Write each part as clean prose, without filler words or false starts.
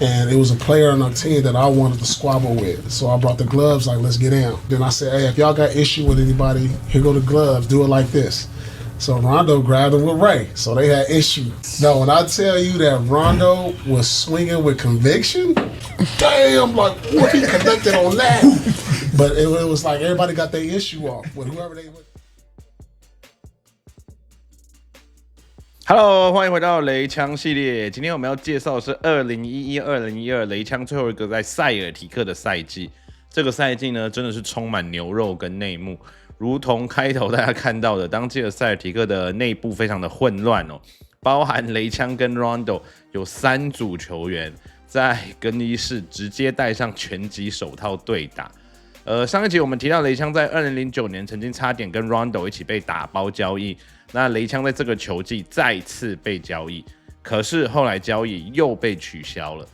And it was a player on our team that I wanted to squabble with. So I brought the gloves, like, let's get down. Then I said, hey, if y'all got issue with anybody, here go the gloves, do it like this. So Rondo grabbed him with Ray. So they had issue. No, when I tell you that Rondo was swinging with conviction, damn, like, what he connected on that? But it was like everybody got their issue off with whoever they were. Hello， 欢迎回到雷枪系列。今天我们要介绍的是2011-2012雷枪最后一个在塞尔提克的赛季。这个赛季呢，真的是充满牛肉跟内幕，如同开头大家看到的，当季的塞尔提克的内部非常的混乱哦，包含雷枪跟 Rondo 有3组球员在更衣室直接戴上拳击手套对打。上一集我们提到雷枪在2009年曾经差点跟 Rondo 一起被打包交易，那雷枪在这个球季再次被交易，可是后来交易又被取消了。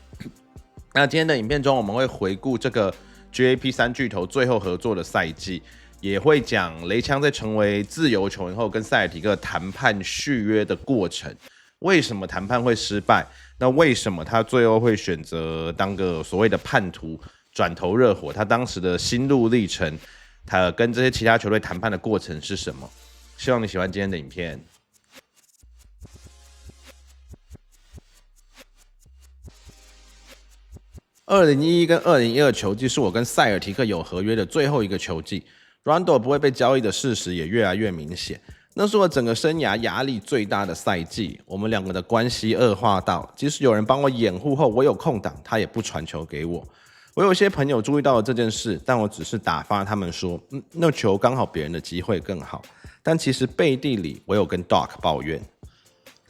那今天的影片中，我们会回顾这个 GAP 3巨头最后合作的赛季，也会讲雷枪在成为自由球员后跟塞尔提克谈判续约的过程，为什么谈判会失败？那为什么他最后会选择当个所谓的叛徒？转投热火，他当时的心路历程，他跟这些其他球队谈判的过程是什么？希望你喜欢今天的影片。2011跟2012球季是我跟塞尔提克有合约的最后一个球季 ，Rondo 不会被交易的事实也越来越明显。那是我整个生涯压力最大的赛季，我们两个的关系恶化到，即使有人帮我掩护后，我有空档，他也不传球给我。我有些朋友注意到了这件事，但我只是打发他们说，那球刚好别人的机会更好。但其实背地里，我有跟 Doc 抱怨。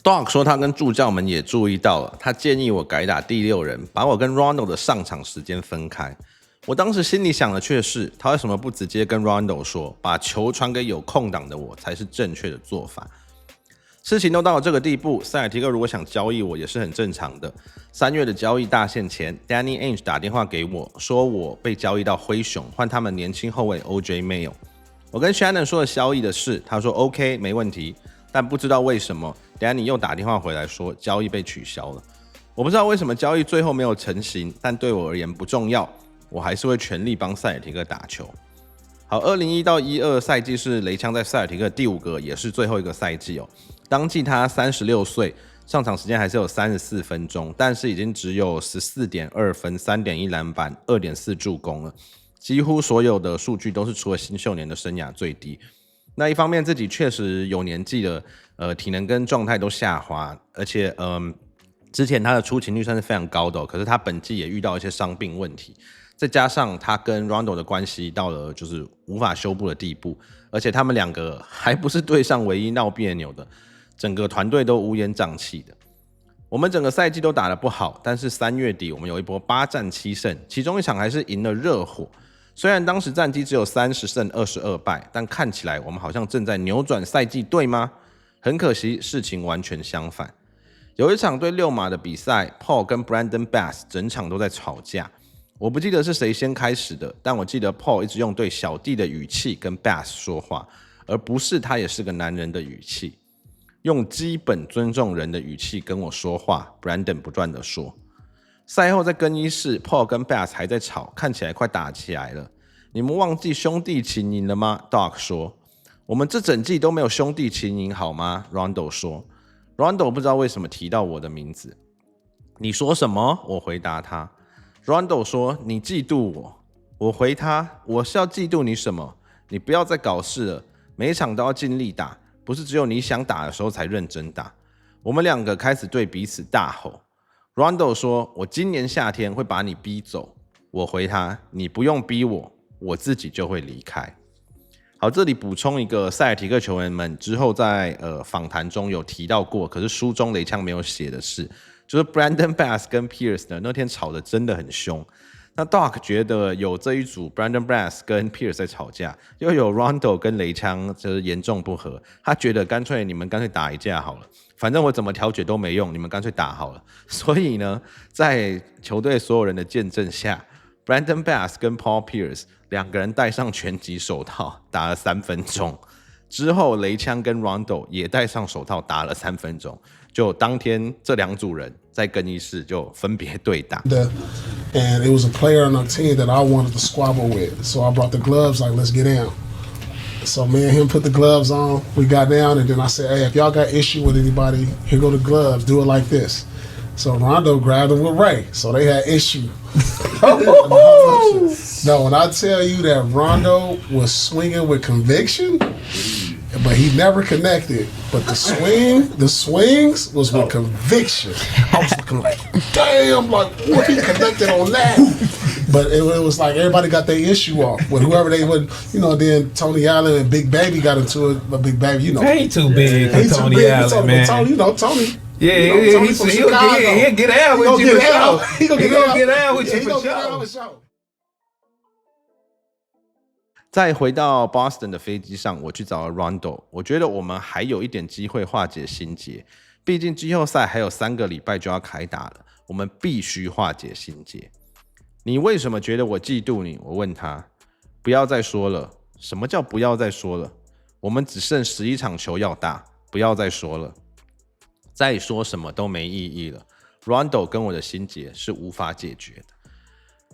Doc 说他跟助教们也注意到了，他建议我改打第6人，把我跟 Rondo 的上场时间分开。我当时心里想的却是，他为什么不直接跟 Rondo 说，把球传给有空档的我才是正确的做法？事情都到了这个地步，塞尔提克如果想交易我也是很正常的。3月的交易大限前 ，Danny Ainge 打电话给我，说我被交易到灰熊，换他们年轻后卫 OJ Mayo。我跟 Shannon 说了交易的事，他说 OK 没问题，但不知道为什么 Danny 又打电话回来说交易被取消了。我不知道为什么交易最后没有成型，但对我而言不重要，我还是会全力帮塞尔提克打球。好，2001到12赛季是雷枪在塞尔提克第5个，也是最后一个赛季哦。当季他36岁，上场时间还是有34分钟，但是已经只有 14.2 分、3.1 篮板、2.4 助攻了，几乎所有的数据都是除了新秀年的生涯最低。那一方面自己确实有年纪了，体能跟状态都下滑，而且之前他的出勤率算是非常高的可是他本季也遇到一些伤病问题。再加上他跟 Rondo 的关系到了就是无法修补的地步，而且他们两个还不是队上唯一闹别扭的，整个团队都乌烟瘴气的。我们整个赛季都打得不好，但是3月底我们有一波8战7胜，其中一场还是赢了热火。虽然当时战绩只有30胜22败，但看起来我们好像正在扭转赛季，对吗？很可惜，事情完全相反。有一场对6马的比赛 ，Paul 跟 Brandon Bass 整场都在吵架。我不记得是谁先开始的，但我记得 Paul 一直用对小弟的语气跟 Bass 说话，而不是他也是个男人的语气。用基本尊重人的语气跟我说话 ，Brandon 不断的说。赛后在更衣室 ，Paul 跟 Bass 还在吵，看起来快打起来了。你们忘记兄弟情谊了吗 ？Doc 说。我们这整季都没有兄弟情谊好吗 ？Rondo 说。Rondo 不知道为什么提到我的名字。你说什么？我回答他。Rondo 说：“你嫉妒我。”我回他：“我是要嫉妒你什么？你不要再搞事了，每一场都要尽力打，不是只有你想打的时候才认真打。”我们两个开始对彼此大吼。Rondo 说：“我今年夏天会把你逼走。”我回他：“你不用逼我，我自己就会离开。”好，这里补充一个塞尔提克球员们之后在访谈中有提到过，可是书中雷枪没有写的是。就是 Brandon Bass 跟 Pierce 呢，那天吵得真的很凶。那 Doc 觉得有这一组 Brandon Bass 跟 Pierce 在吵架，又有 Rondo 跟雷枪就是严重不合，他觉得你们干脆打一架好了，反正我怎么调解都没用，你们干脆打好了。所以呢，在球队所有人的见证下 ，Brandon Bass 跟 Paul Pierce 2个人戴上拳击手套打了3分钟。之后雷枪跟 Rondo 也戴上手套打了3分钟。就当天这2组人在更衣室就分别对打。And it was a player on our team that I wanted to squabble with. So I brought the gloves, like, let's get down. So me and him put the gloves on. We got down, and then I said, hey, if y'all got issue with anybody, here go the gloves. Do it like this. So Rondo grabbed him with Ray. So they had issue. No, when I tell you that Rondo was swinging with conviction, but he never connected. But the swings was with conviction. I was looking like, damn, like what he connected on that. But it was like everybody got their issue off with whoever they would, then Tony Allen and Big Baby got into it. But Big Baby, He ain't too big for Tony Allen, man. Tony. Yeah, he'll get out with you for sure. He gonna get out with you for sure. 再回到 Boston 的飞机上，我去找了 Rondo， 我觉得我们还有一点机会化解心结，毕竟季后赛还有3个礼拜就要开打了，我们必须化解心结。你为什么觉得我嫉妒你？我问他。不要再说了。什么叫不要再说了？我们只剩11场球要打，不要再说了。再说什么都没意义了。Rondo 跟我的心结是无法解决的。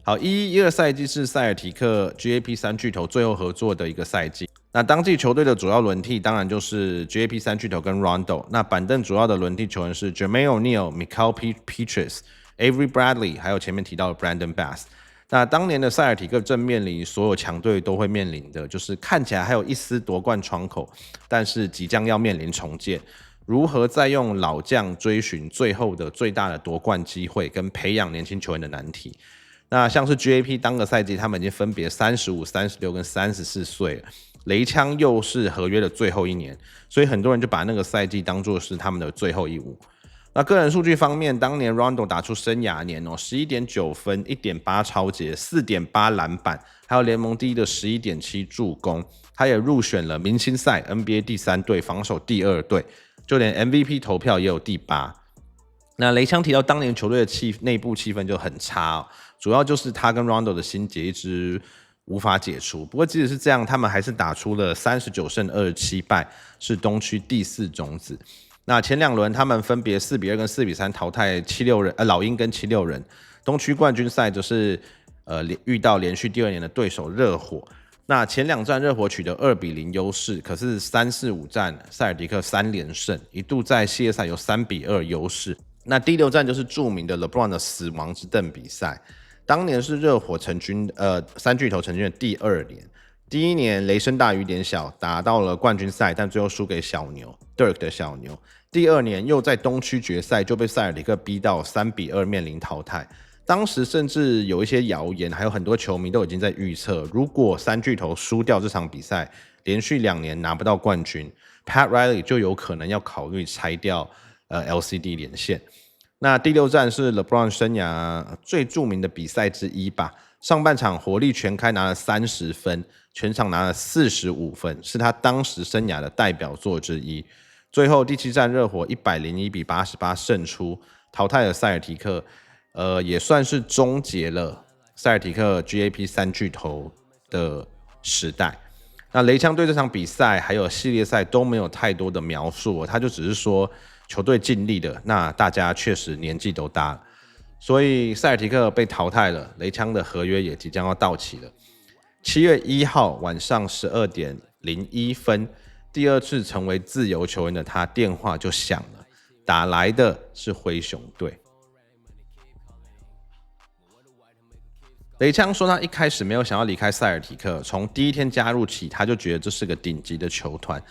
好，11-12赛季是塞尔提克 GAP 3巨头最后合作的一个赛季。那当季球队的主要轮替当然就是 GAP 3巨头跟 Rondo。那板凳主要的轮替球员是 Jermaine O'Neal、Mikal Pietrus、Avery Bradley， 还有前面提到的 Brandon Bass。那当年的塞尔提克正面临所有强队都会面临的，就是看起来还有一丝夺冠窗口，但是即将要面临重建。如何再用老将追寻最后的最大的夺冠机会，跟培养年轻球员的难题。那像是 GAP 当个赛季，他们已经分别35、36跟34岁了。雷枪又是合约的最后一年，所以很多人就把那个赛季当作是他们的最后一舞。那个人数据方面，当年 Rondo 打出生涯年11.9分、1.8抄截、4.8篮板，还有联盟第一的11.7助攻。他也入选了明星赛 NBA 第3队、防守第2队，就连 MVP 投票也有第8。那雷枪提到当年球队的内部气氛就很差主要就是他跟 Rondo 的心结一直无法解除。不过即使是这样，他们还是打出了39胜27败，是东区第4种子。那前2轮他们分别4-2跟4-3淘汰76人，老鹰跟76人。东区冠军赛则是遇到连续第2年的对手热火。那前2战热火取得2-0优势，可是3、4、5战塞尔提克3连胜，一度在系列赛有3-2优势。那第6战就是著名的 LeBron 的死亡之凳比赛。当年是热火成军3巨头成军的第2年。第1年雷声大雨点小，打到了冠军赛，但最后输给小牛 Dirk 的小牛。第2年又在东区决赛就被塞尔提克逼到3-2面临淘汰。当时甚至有一些谣言，还有很多球迷都已经在预测，如果3巨头输掉这场比赛，连续2年拿不到冠军， Pat Riley 就有可能要考虑拆掉LCD 连线。那第6战是 LeBron 生涯最著名的比赛之一吧。上半场火力全开拿了30分，全场拿了45分，是他当时生涯的代表作之一。最后第7战热火101-88胜出，淘汰了塞尔提克，也算是终结了塞尔提克 GAP 3巨头的时代。那雷枪对这场比赛还有系列赛都没有太多的描述，他就只是说球队尽力了，那大家确实年纪都大了，所以塞尔提克被淘汰了，雷枪的合约也即将要到期了。7月1号晚上12:01分，第2次成为自由球员的他电话就响了，打来的是灰熊队。雷枪说他一开始没有想要离开塞尔提克，从第1天加入起他就觉得这是个顶级的球团。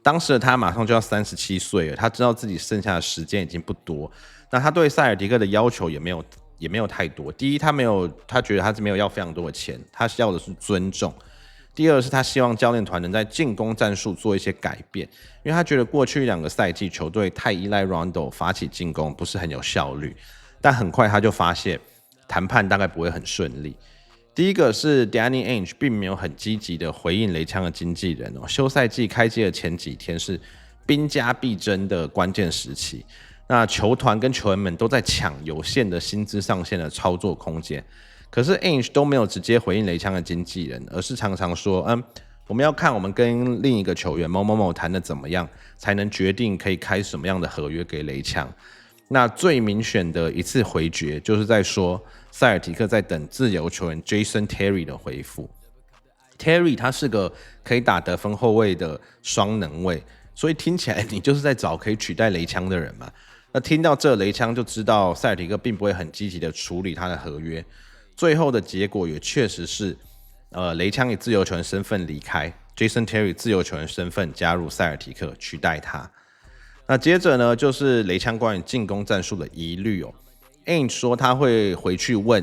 当时的他马上就要37岁了，他知道自己剩下的时间已经不多。那他对塞尔提克的要求也没有太多。第一，他觉得他没有要非常多的钱，他要的是尊重。第二是他希望教练团能在进攻战术做一些改变，因为他觉得过去2个赛季球队太依赖 Rondo 发起进攻，不是很有效率。但很快他就发现谈判大概不会很顺利。第一个是 Danny Ainge 并没有很积极的回应雷枪的经纪人休赛季开季的前几天是兵家必争的关键时期，那球团跟球员们都在抢有限的薪资上限的操作空间，可是 Ainge 都没有直接回应雷枪的经纪人，而是常常说我们要看我们跟另一个球员某某某谈的怎么样，才能决定可以开什么样的合约给雷枪。那最明显的一次回绝，就是在说塞尔提克在等自由球员 Jason Terry 的回复。Terry 他是个可以打得分后卫的双能卫，所以听起来你就是在找可以取代雷枪的人嘛。那听到这雷枪就知道塞尔提克并不会很积极的处理他的合约，最后的结果也确实是，雷枪以自由球员身份离开 ，Jason Terry 自由球员身份加入塞尔提克取代他。那接着呢，就是雷枪关于进攻战术的疑虑哦。Ainge 说他会回去问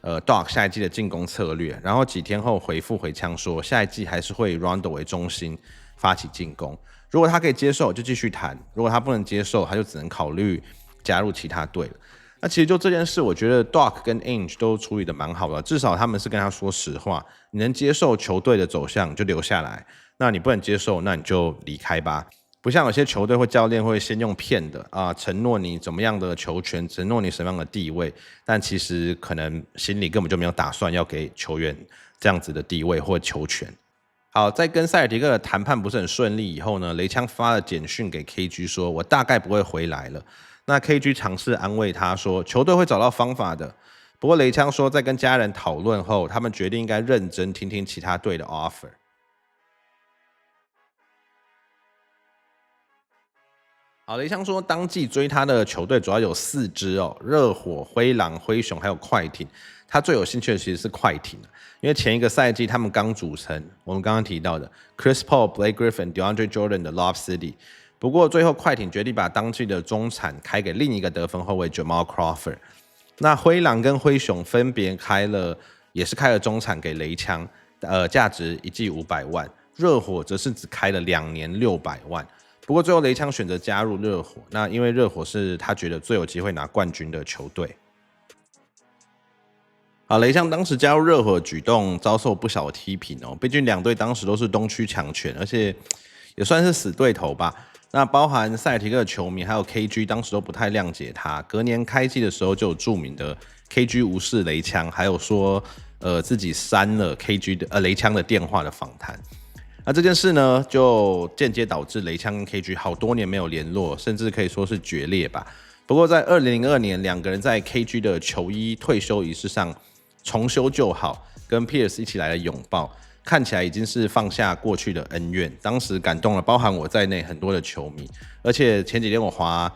Doc 下一季的进攻策略，然后几天后回复回枪说下一季还是会以 Rondo 为中心发起进攻。如果他可以接受，就继续谈；如果他不能接受，他就只能考虑加入其他队了。那其实就这件事，我觉得 Doc 跟 Ainge 都处理的蛮好的，至少他们是跟他说实话，你能接受球队的走向就留下来，那你不能接受，那你就离开吧。不像有些球队或教练会先用骗的啊，承诺你怎么样的球权，承诺你什么样的地位，但其实可能心里根本就没有打算要给球员这样子的地位或球权。好，在跟塞尔提克的谈判不是很顺利以后呢，雷枪发了简讯给 KG 说，我大概不会回来了。那 KG 尝试安慰他说，球队会找到方法的。不过雷枪说，在跟家人讨论后，他们决定应该认真听听其他队的 offer。好，雷枪说，当季追他的球队主要有4支哦，热火、灰狼、灰熊还有快艇。他最有兴趣的其实是快艇，因为前一个赛季他们刚组成我们刚刚提到的 Chris Paul、Blake Griffin、DeAndre Jordan 的 Lob City。不过最后快艇决定把当季的中产开给另一个得分后卫 Jamal Crawford。那灰狼跟灰熊分别也是开了中产给雷枪，价值1季500万。热火则是只开了2年600万。不过最后雷枪选择加入热火，那因为热火是他觉得最有机会拿冠军的球队。好，雷枪当时加入热火的举动遭受不小的批评哦，毕竟两队当时都是东区强权，而且也算是死对头吧。那包含塞尔提克的球迷还有 KG 当时都不太谅解他。隔年开季的时候就有著名的 KG 无视雷枪，还有说自己删了 KG 的雷枪的电话的访谈。那这件事呢，就间接导致雷枪跟 KG 好多年没有联络，甚至可以说是决裂吧。不过在2002年，两个人在 KG 的球衣退休仪式上重修旧好，跟 Pierce 一起来了拥抱，看起来已经是放下过去的恩怨。当时感动了包含我在内很多的球迷，而且前几天我滑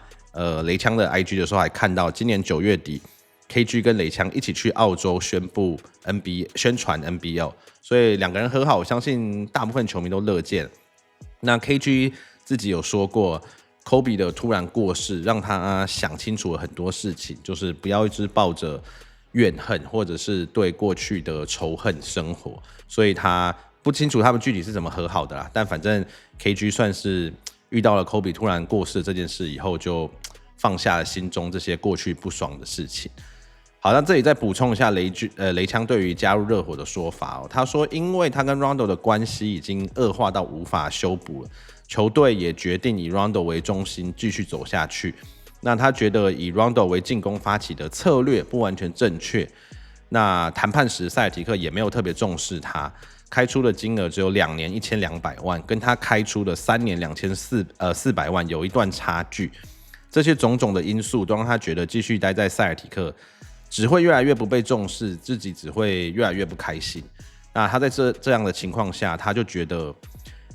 雷枪的 IG 的时候，还看到今年9月底 KG 跟雷枪一起去澳洲宣传 NBL， 所以两个人和好，我相信大部分球迷都乐见。那 KG 自己有说过 Kobe 的突然过世让他想清楚了很多事情，就是不要一直抱着怨恨或者是对过去的仇恨生活，所以他不清楚他们具体是怎么和好的啦，但反正 KG 算是遇到了 Kobe 突然过世这件事以后，就放下了心中这些过去不爽的事情。好，那这里再补充一下雷枪对于加入热火的说法哦。他说，因为他跟 Rondo 的关系已经恶化到无法修补了，球队也决定以 Rondo 为中心继续走下去。那他觉得以 Rondo 为进攻发起的策略不完全正确。那谈判时塞尔提克也没有特别重视他，开出的金额只有2年1200万，跟他开出的3年2400万有一段差距。这些种种的因素都让他觉得继续待在塞尔提克只会越来越不被重视，自己只会越来越不开心。那他在这样的情况下，他就觉得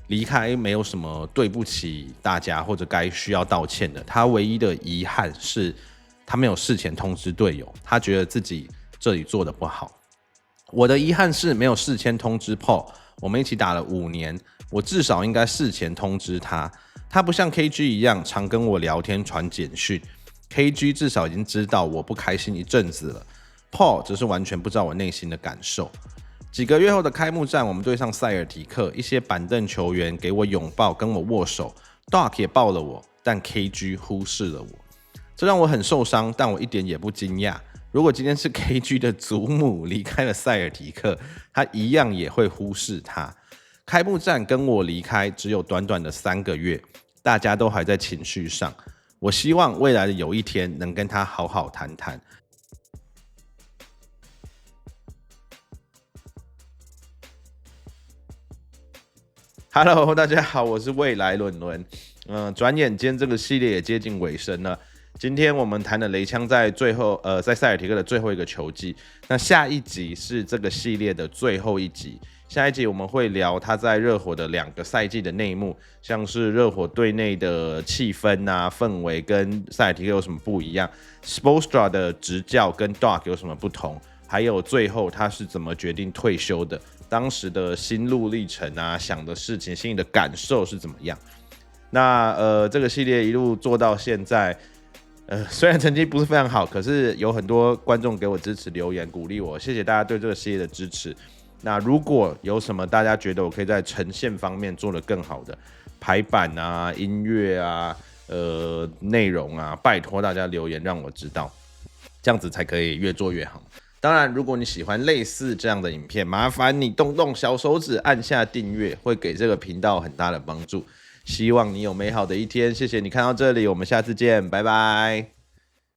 离开没有什么对不起大家或者该需要道歉的。他唯一的遗憾是他没有事前通知队友，他觉得自己这里做的不好。我的遗憾是没有事先通知 Paul， 我们一起打了5年，我至少应该事前通知他。他不像 KG 一样常跟我聊天传简讯， KG 至少已经知道我不开心一阵子了， Paul 只是完全不知道我内心的感受。几个月后的开幕战，我们对上塞尔提克，一些板凳球员给我拥抱跟我握手， Doc 也抱了我，但 KG 忽视了我，这让我很受伤，但我一点也不惊讶。如果今天是 KG 的祖母离开了塞尔提克，他一样也会忽视他。开幕战跟我离开只有短短的3个月，大家都还在情绪上。我希望未来的有一天能跟他好好谈谈。Hello， 大家好，我是未来伦伦。转眼间这个系列也接近尾声了。今天我们谈了雷枪在最后在塞尔提克的最后一个球季，那下一集是这个系列的最后一集。下一集我们会聊他在热火的2个赛季的内幕，像是热火队内的气氛啊、氛围跟塞尔提克有什么不一样 ，Spoelstra 的执教跟 Doc 有什么不同，还有最后他是怎么决定退休的，当时的心路历程啊、想的事情、心里的感受是怎么样。那这个系列一路做到现在。虽然成绩不是非常好，可是有很多观众给我支持留言鼓励我，谢谢大家对这个系列的支持。那如果有什么大家觉得我可以在呈现方面做得更好的排版啊、音乐啊、内容啊，拜托大家留言让我知道，这样子才可以越做越好。当然，如果你喜欢类似这样的影片，麻烦你动动小手指按下订阅，会给这个频道很大的帮助。希望你有美好的一天，谢谢你看到这里，我们下次见，拜拜。